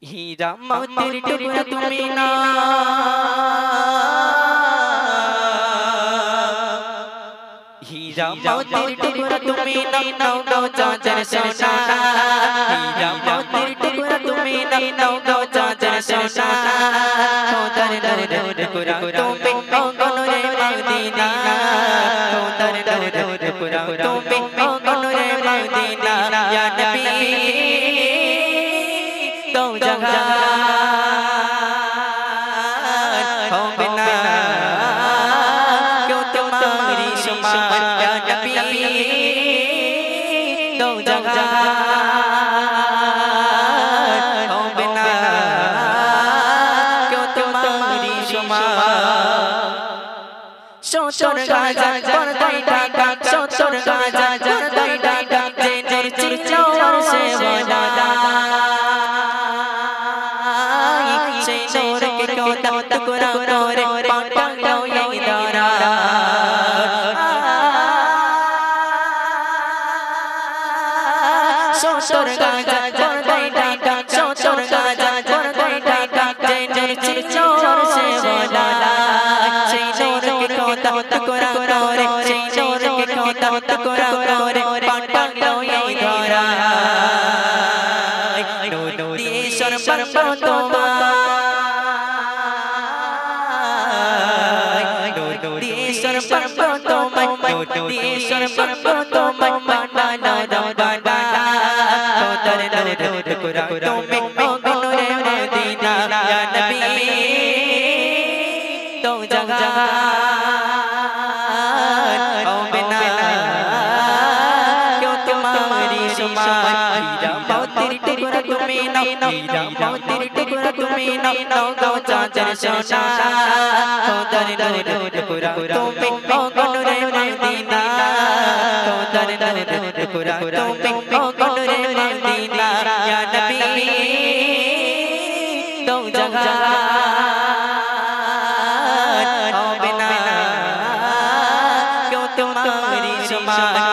हीरा मोती टुकड़ा तुम्हें ना हीरा मोती टुकड़ा तुम्हें ना नौ नौ चादर सोना हीरा मोती टुकड़ा तुम्हें ना नौ नौ चादर सोना खोदर दर टुकड़ा तुम्हें ओ गनरे मदीना खोदर दर टुकड़ा तुम्हें ओ गनरे मदीना या नबी दो जगह हो बिना क्यों तुम्हारी शुमार या नबी दो जगह हो बिना क्यों तुम्हारी शुमार शोर गाजा पर दई डाका शोर गाजा पर दई डाका जे चिचौर से वदादा टुकड़ा रे पाटलो ये दारा शोर गाजा पर दई डाका शोर गाजा पर दई डाका जे चिचौर से वदादा टुकड़ा रे चोर के खोता टुकड़ा रे पाटलो ये दारा देशर पर तो देशर पर तो देशर पर तो बाबा दर दर टुकड़ा तुम्हें ओ गनरे मदीना या नबी दो जगह हो बिना क्यों तुम्हारी शुमार हीरा मोती टुकड़ा तुम्हें ना हीरा मोती टुकड़ा तुम्हें ना नौ नौ चादर सोना खोदर दर टुकड़ा तुम्हें ओ गनरे मदीना खोदर दर टुकड़ा तुम्हें ओ गनरे मदीना या नबी दो जगह हो बिना क्यों तुम्हारी शुमार